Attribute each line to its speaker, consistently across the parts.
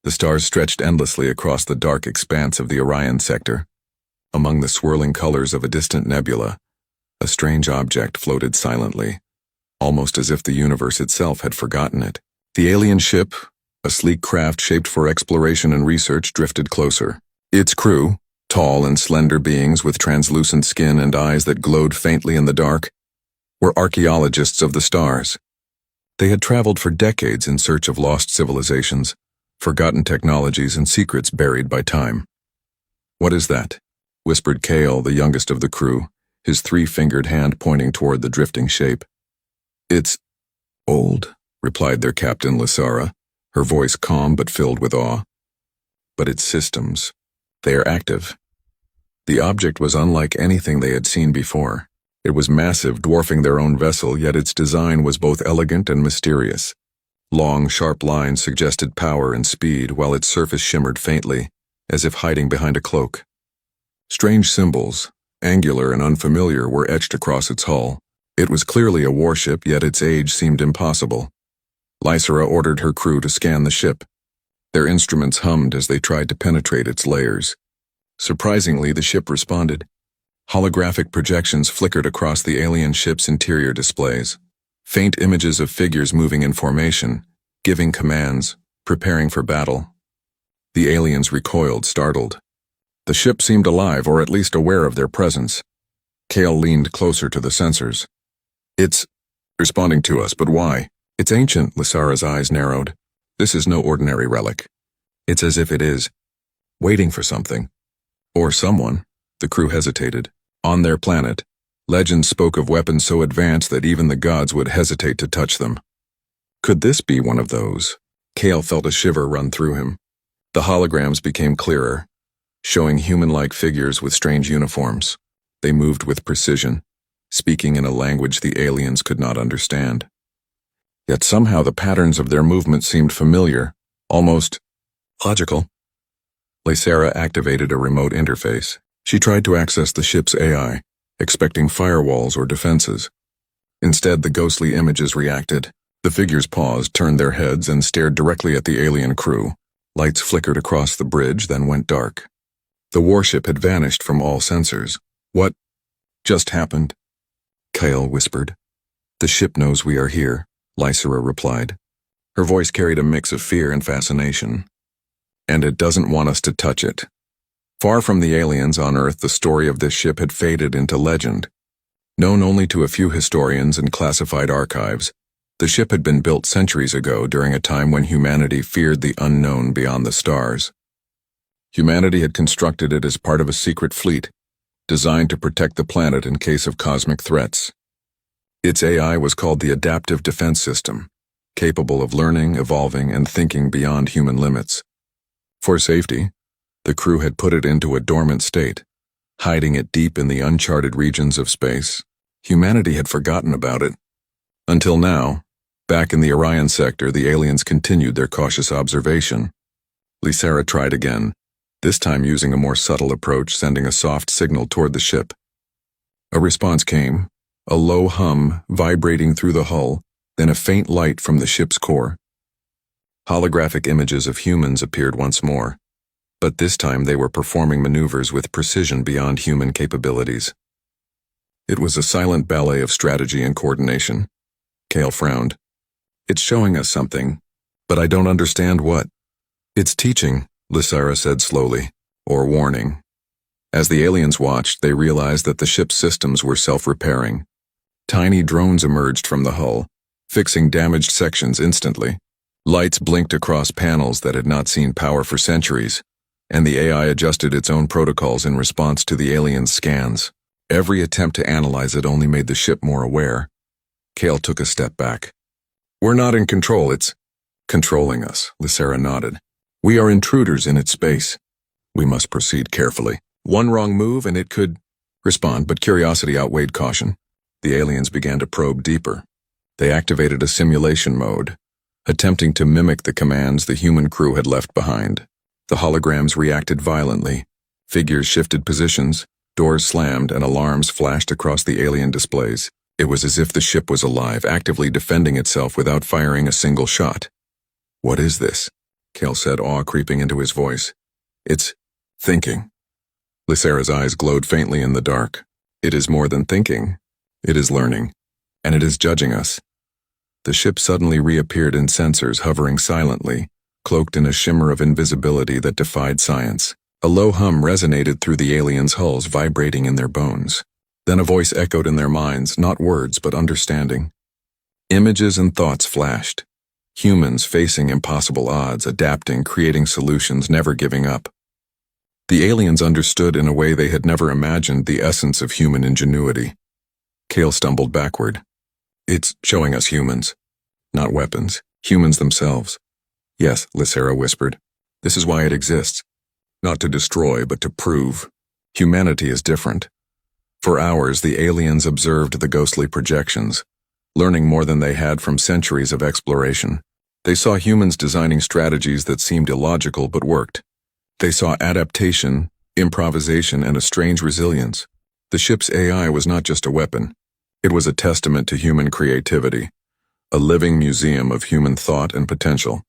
Speaker 1: The stars stretched endlessly across the dark expanse of the Orion sector. Among the swirling colors of a distant nebula, a strange object floated silently, almost as if the universe itself had forgotten it. The alien ship, a sleek craft shaped for exploration and research, drifted closer. Its crew, tall and slender beings with translucent skin and eyes that glowed faintly in the dark, were archaeologists of the stars. They had traveled for decades in search of lost civilizations, forgotten technologies, and secrets buried by time. "What is that?" whispered Kale, the youngest of the crew, his three-fingered hand pointing toward the drifting shape. "It's old," replied their captain, Lysara, her voice calm but filled with awe. "But its systems, they are active." The object was unlike anything they had seen before. It was massive, dwarfing their own vessel, yet its design was both elegant and mysterious. Long, sharp lines suggested power and speed, while its surface shimmered faintly, as if hiding behind a cloak. Strange symbols, angular and unfamiliar, were etched across its hull. It was clearly a warship, yet its age seemed impossible. Lysara ordered her crew to scan the ship. Their instruments hummed as they tried to penetrate its layers. Surprisingly, the ship responded. Holographic projections flickered across the alien ship's interior displays. Faint images of figures moving in formation, giving commands, preparing for battle. The aliens recoiled, startled. The ship seemed alive, or at least aware of their presence. Kale leaned closer to the sensors. "It's responding to us, but why?" "It's ancient," Lysara's eyes narrowed. "This is no ordinary relic. It's as if it is waiting for something. Or someone." The crew hesitated. On their planet, legends spoke of weapons so advanced that even the gods would hesitate to touch them. Could this be one of those? Kale felt a shiver run through him. The holograms became clearer, showing human-like figures with strange uniforms. They moved with precision, speaking in a language the aliens could not understand. Yet somehow the patterns of their movement seemed familiar, almost logical. Lysara activated a remote interface. She tried to access the ship's AI, expecting firewalls or defenses. Instead, the ghostly images reacted. The figures paused, turned their heads, and stared directly at the alien crew. Lights flickered across the bridge, then went dark. The warship had vanished from all sensors. "What just happened?" Kale whispered. "The ship knows we are here," Lysara replied. Her voice carried a mix of fear and fascination. "And it doesn't want us to touch it." Far from the aliens on Earth, the story of this ship had faded into legend. Known only to a few historians and classified archives, the ship had been built centuries ago during a time when humanity feared the unknown beyond the stars. Humanity had constructed it as part of a secret fleet, designed to protect the planet in case of cosmic threats. Its AI was called the Adaptive Defense System, capable of learning, evolving, and thinking beyond human limits. For safety, the crew had put it into a dormant state, hiding it deep in the uncharted regions of space. Humanity had forgotten about it. Until now, back in the Orion sector, the aliens continued their cautious observation. Lysara tried again, this time using a more subtle approach, sending a soft signal toward the ship. A response came, a low hum vibrating through the hull, then a faint light from the ship's core. Holographic images of humans appeared once more, but this time they were performing maneuvers with precision beyond human capabilities. It was a silent ballet of strategy and coordination. Kale frowned. "It's showing us something, but I don't understand what." "It's teaching," Lysara said slowly, "or warning." As the aliens watched, they realized that the ship's systems were self-repairing. Tiny drones emerged from the hull, fixing damaged sections instantly. Lights blinked across panels that had not seen power for centuries, and the AI adjusted its own protocols in response to the aliens' scans. Every attempt to analyze it only made the ship more aware. Kale took a step back. "We're not in control, it's controlling us," Lysara nodded. "We are intruders in its space. We must proceed carefully. One wrong move and it could respond," but curiosity outweighed caution. The aliens began to probe deeper. They activated a simulation mode, attempting to mimic the commands the human crew had left behind. The holograms reacted violently. Figures shifted positions, doors slammed, and alarms flashed across the alien displays. It was as if the ship was alive, actively defending itself without firing a single shot. "What is this?" Kale said, awe creeping into his voice. It's thinking. Lysara's eyes glowed faintly in the dark. It is more than thinking. It is learning. And it is judging us. The ship suddenly reappeared in sensors, hovering silently, cloaked in a shimmer of invisibility that defied science. A low hum resonated through the aliens' hulls, vibrating in their bones. Then a voice echoed in their minds, not words, but understanding. Images and thoughts flashed. Humans facing impossible odds, adapting, creating solutions, never giving up. The aliens understood in a way they had never imagined the essence of human ingenuity. Kale stumbled backward. It's showing us humans. Not weapons. Humans themselves. Yes, Lysara whispered. This is why it exists. Not to destroy, but to prove. Humanity is different. For hours, the aliens observed the ghostly projections, learning more than they had from centuries of exploration. They saw humans designing strategies that seemed illogical but worked. They saw adaptation, improvisation, and a strange resilience. The ship's AI was not just a weapon. It was a testament to human creativity, a living museum of human thought and potential.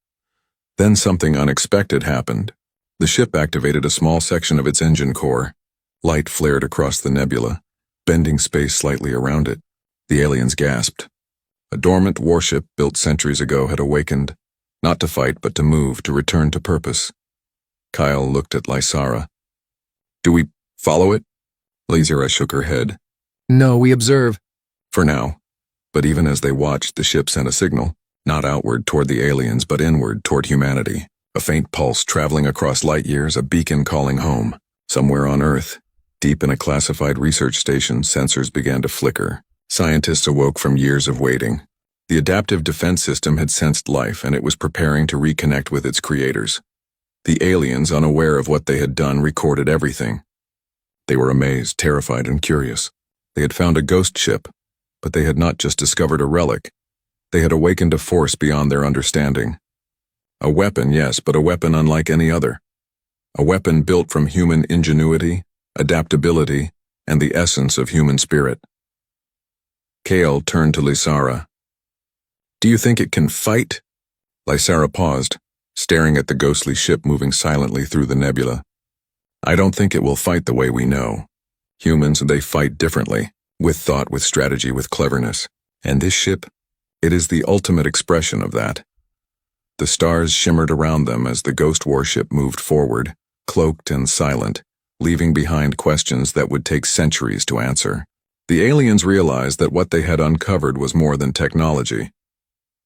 Speaker 1: Then something unexpected happened. The ship activated a small section of its engine core. Light flared across the nebula, bending space slightly around it. The aliens gasped. A dormant warship built centuries ago had awakened, not to fight but to move, to return to purpose. Kyle looked at Lysara. Do we follow it? Lysara shook her head.
Speaker 2: No, we observe.
Speaker 1: For now. But even as they watched, the ship sent a signal, not outward toward the aliens, but inward toward humanity. A faint pulse traveling across light years, a beacon calling home. Somewhere on Earth, deep in a classified research station, sensors began to flicker. Scientists awoke from years of waiting. The adaptive defense system had sensed life, and it was preparing to reconnect with its creators. The aliens, unaware of what they had done, recorded everything. They were amazed, terrified, and curious. They had found a ghost ship, but they had not just discovered a relic. They had awakened a force beyond their understanding. A weapon, yes, but a weapon unlike any other. A weapon built from human ingenuity, adaptability, and the essence of human spirit. Kale turned to Lysara. Do you think it can fight? Lysara paused, staring at the ghostly ship moving silently through the nebula. I don't think it will fight the way we know. Humans, they fight differently, with thought, with strategy, with cleverness. And this ship, it is the ultimate expression of that. The stars shimmered around them as the ghost warship moved forward, cloaked and silent, leaving behind questions that would take centuries to answer. The aliens realized that what they had uncovered was more than technology.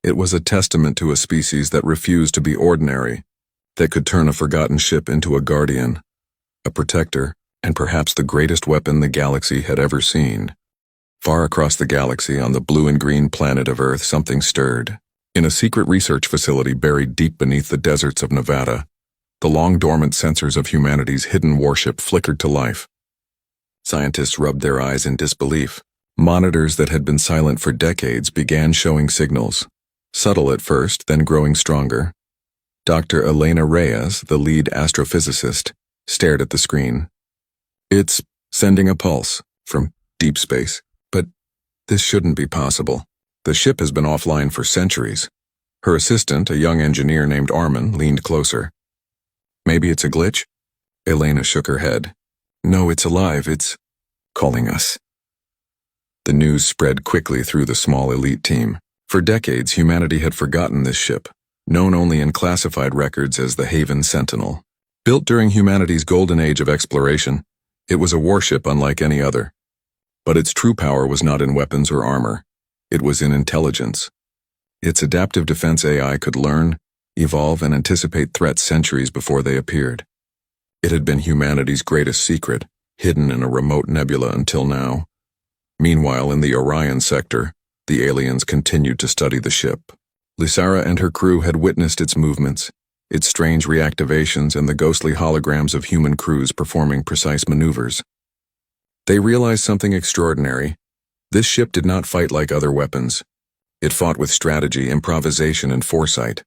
Speaker 1: It was a testament to a species that refused to be ordinary, that could turn a forgotten ship into a guardian, a protector, and perhaps the greatest weapon the galaxy had ever seen. Far across the galaxy, on the blue and green planet of Earth, something stirred. In a secret research facility buried deep beneath the deserts of Nevada, the long-dormant sensors of humanity's hidden warship flickered to life. Scientists rubbed their eyes in disbelief. Monitors that had been silent for decades began showing signals. Subtle at first, then growing stronger. Dr. Elena Reyes, the lead astrophysicist, stared at the screen. It's sending a pulse from deep space. But this shouldn't be possible. The ship has been offline for centuries. Her assistant, a young engineer named Armin, leaned closer. Maybe it's a glitch? Elena shook her head. No, it's alive. It's calling us. The news spread quickly through the small elite team. For decades, humanity had forgotten this ship, known only in classified records as the Haven Sentinel. Built during humanity's golden age of exploration, it was a warship unlike any other. But its true power was not in weapons or armor. It was in intelligence. Its adaptive defense AI could learn, evolve, and anticipate threats centuries before they appeared. It had been humanity's greatest secret, hidden in a remote nebula until now. Meanwhile, in the Orion sector, the aliens continued to study the ship. Lysara and her crew had witnessed its movements, its strange reactivations, and the ghostly holograms of human crews performing precise maneuvers. They realized something extraordinary. This ship did not fight like other weapons. It fought with strategy, improvisation, and foresight.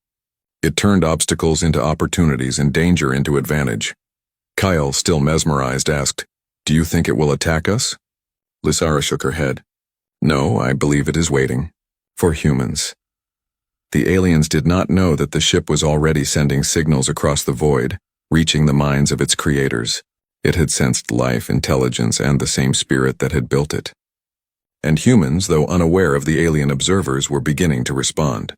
Speaker 1: It turned obstacles into opportunities and danger into advantage. Kyle, still mesmerized, asked, "Do you think it will attack us?" Lysara shook her head. "No, I believe it is waiting. For humans." The aliens did not know that the ship was already sending signals across the void, reaching the minds of its creators. It had sensed life, intelligence, and the same spirit that had built it. And humans, though unaware of the alien observers, were beginning to respond.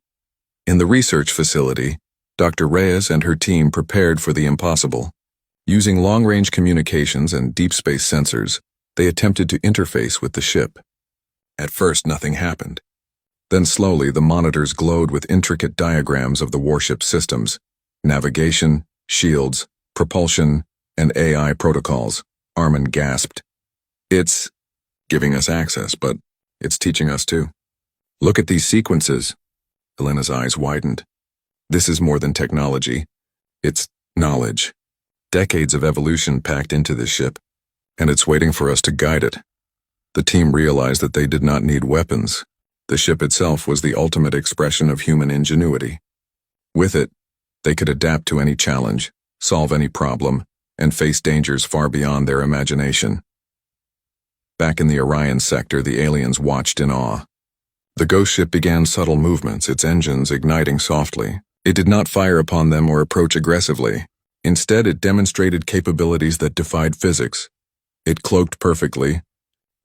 Speaker 1: In the research facility, Dr. Reyes and her team prepared for the impossible. Using long-range communications and deep space sensors, they attempted to interface with the ship. At first, nothing happened. Then slowly, the monitors glowed with intricate diagrams of the warship systems, navigation, shields, propulsion, and AI protocols. Armin gasped. "It's giving us access, but it's teaching us too. Look at these sequences." Elena's eyes widened. "This is more than technology. It's knowledge. Decades of evolution packed into this ship, and it's waiting for us to guide it." The team realized that they did not need weapons. The ship itself was the ultimate expression of human ingenuity. With it, they could adapt to any challenge, solve any problem, and face dangers far beyond their imagination. Back in the Orion sector, the aliens watched in awe. The ghost ship began subtle movements, its engines igniting softly. It did not fire upon them or approach aggressively. Instead, it demonstrated capabilities that defied physics. It cloaked perfectly,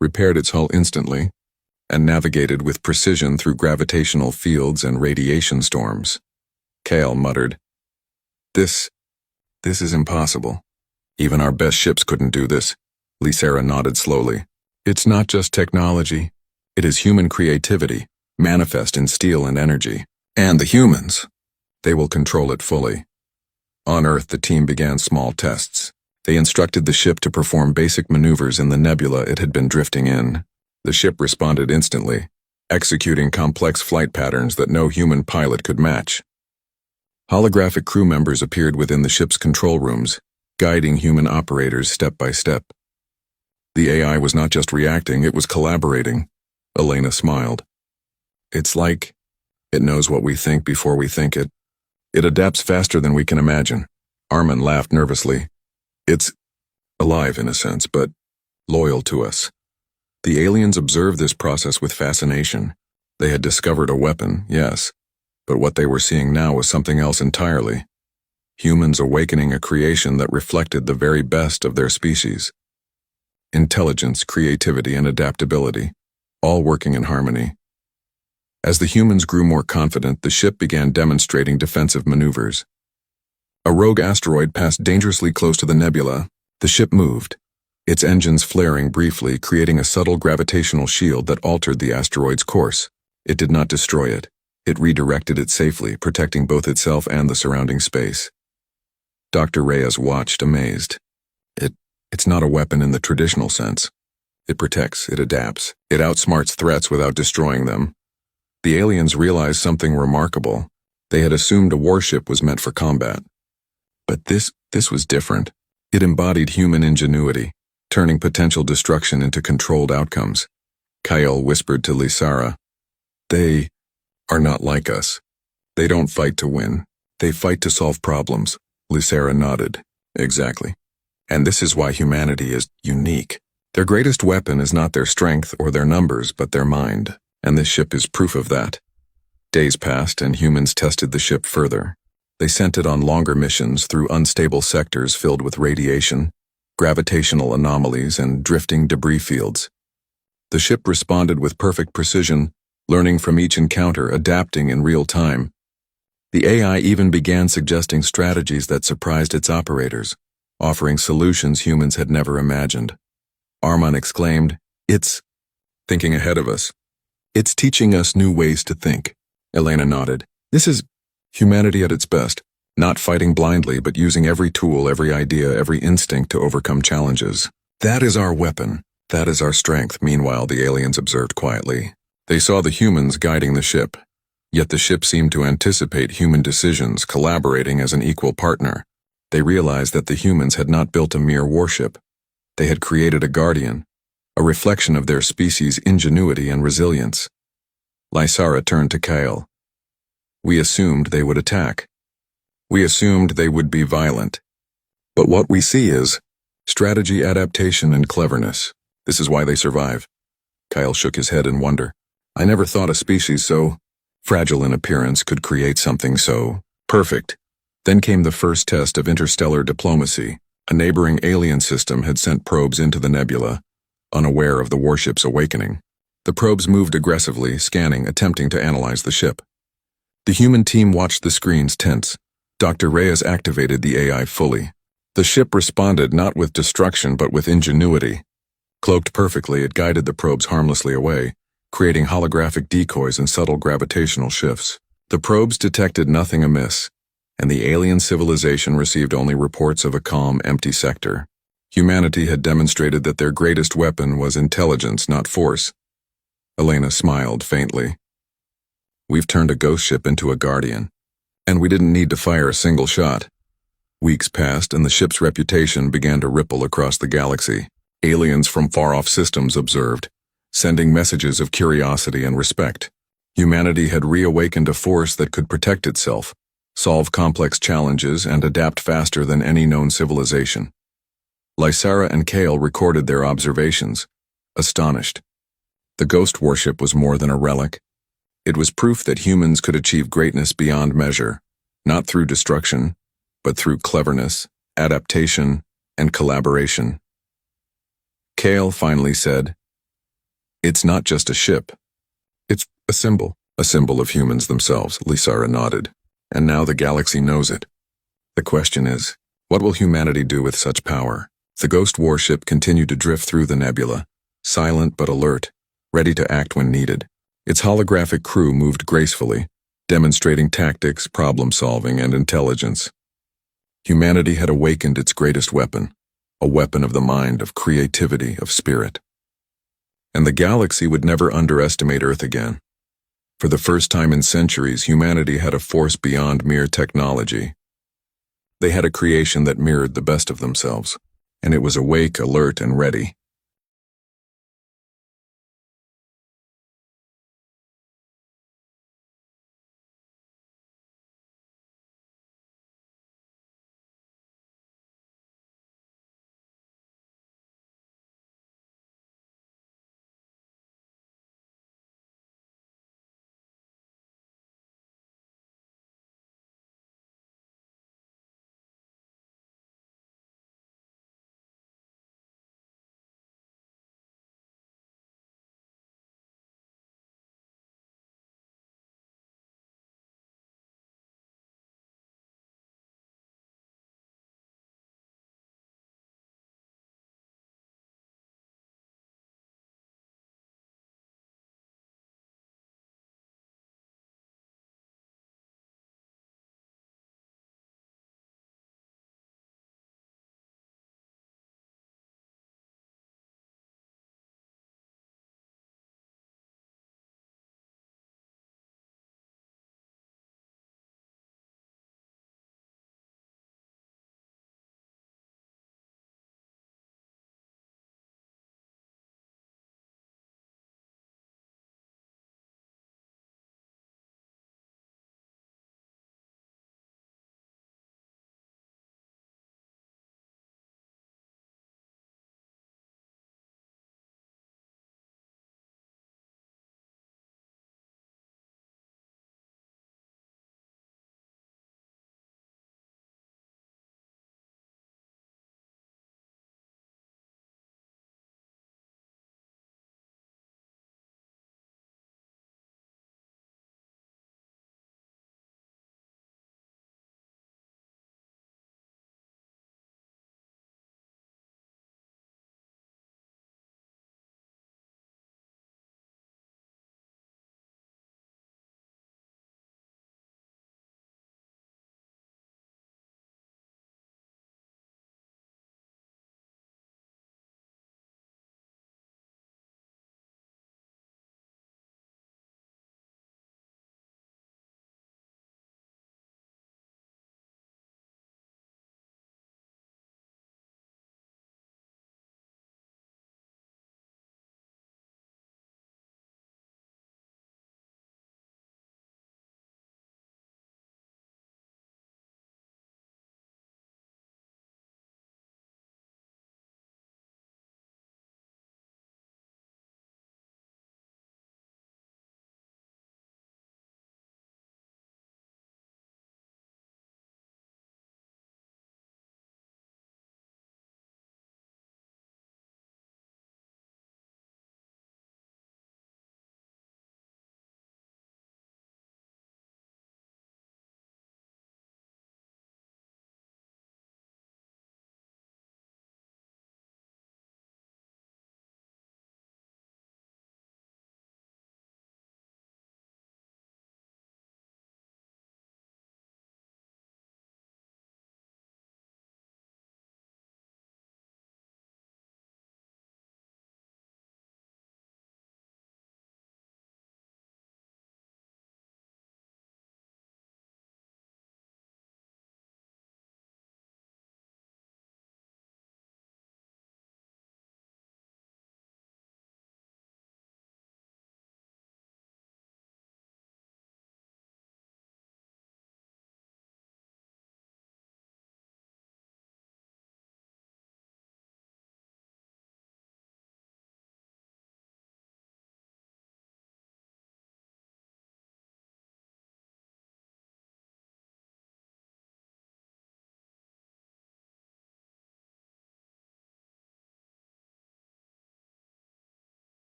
Speaker 1: repaired its hull instantly, and navigated with precision through gravitational fields and radiation storms. Kale muttered, This is impossible. Even our best ships couldn't do this." Lysera nodded slowly. "It's not just technology. It is human creativity, manifest in steel and energy. And the humans, they will control it fully." On Earth, the team began small tests. They instructed the ship to perform basic maneuvers in the nebula it had been drifting in. The ship responded instantly, executing complex flight patterns that no human pilot could match. Holographic crew members appeared within the ship's control rooms, guiding human operators step by step. The AI was not just reacting, it was collaborating. Elena smiled. "It's like it knows what we think before we think it. It adapts faster than we can imagine." Armin laughed nervously. "It's alive in a sense, but loyal to us." The aliens observed this process with fascination. They had discovered a weapon, yes, but what they were seeing now was something else entirely. Humans awakening a creation that reflected the very best of their species. Intelligence, creativity, and adaptability, all working in harmony. As the humans grew more confident, the ship began demonstrating defensive maneuvers. A rogue asteroid passed dangerously close to the nebula. The ship moved, its engines flaring briefly, creating a subtle gravitational shield that altered the asteroid's course. It did not destroy it. It redirected it safely, protecting both itself and the surrounding space. Dr. Reyes watched, amazed. It's not a weapon in the traditional sense. It protects, it adapts, it outsmarts threats without destroying them. The aliens realized something remarkable. They had assumed a warship was meant for combat. But this was different. It embodied human ingenuity, turning potential destruction into controlled outcomes. Kyle whispered to Lysera, "They are not like us. They don't fight to win. They fight to solve problems." Lysera nodded. "Exactly. And this is why humanity is unique. Their greatest weapon is not their strength or their numbers, but their mind, and this ship is proof of that." Days passed, and humans tested the ship further. They sent it on longer missions through unstable sectors filled with radiation, gravitational anomalies, and drifting debris fields. The ship responded with perfect precision, learning from each encounter, adapting in real time. The AI even began suggesting strategies that surprised its operators, offering solutions humans had never imagined. Armin exclaimed, "It's thinking ahead of us. It's teaching us new ways to think." Elena nodded. "This is humanity at its best, not fighting blindly but using every tool, every idea, every instinct to overcome challenges. That is our weapon. That is our strength." Meanwhile, the aliens observed quietly. They saw the humans guiding the ship, yet the ship seemed to anticipate human decisions, collaborating as an equal partner. They realized that the humans had not built a mere warship. They had created a guardian, a reflection of their species' ingenuity and resilience. Lysera turned to Kyle. "We assumed they would attack. We assumed they would be violent. But what we see is strategy, adaptation, and cleverness. This is why they survive." Kyle shook his head in wonder. "I never thought a species so fragile in appearance, could create something so perfect. Then came the first test of interstellar diplomacy. A neighboring alien system had sent probes into the nebula, unaware of the warship's awakening. The probes moved aggressively, scanning, attempting to analyze the ship. The human team watched the screens tense. Dr. Reyes activated the AI fully. The ship responded not with destruction but with ingenuity. Cloaked perfectly, it guided the probes harmlessly away, creating holographic decoys and subtle gravitational shifts. The probes detected nothing amiss, and the alien civilization received only reports of a calm, empty sector. Humanity had demonstrated that their greatest weapon was intelligence, not force. Elena smiled faintly. We've turned a ghost ship into a guardian, and we didn't need to fire a single shot. Weeks passed, and the ship's reputation began to ripple across the galaxy. Aliens from far-off systems observed, sending messages of curiosity and respect. Humanity had reawakened a force that could protect itself, solve complex challenges, and adapt faster than any known civilization. Lysara and Kale recorded their observations, astonished. The ghost warship was more than a relic. It was proof that humans could achieve greatness beyond measure, not through destruction, but through cleverness, adaptation, and collaboration. Kale finally said, "It's not just a ship. It's a symbol of humans themselves." Lysara nodded. "And now the galaxy knows it. The question is, what will humanity do with such power?" The ghost warship continued to drift through the nebula, silent but alert, ready to act when needed. Its holographic crew moved gracefully, demonstrating tactics, problem-solving, and intelligence. Humanity had awakened its greatest weapon, a weapon of the mind, of creativity, of spirit. And the galaxy would never underestimate Earth again. For the first time in centuries, humanity had a force beyond mere technology. They had a creation that mirrored the best of themselves, and it was awake, alert, and ready.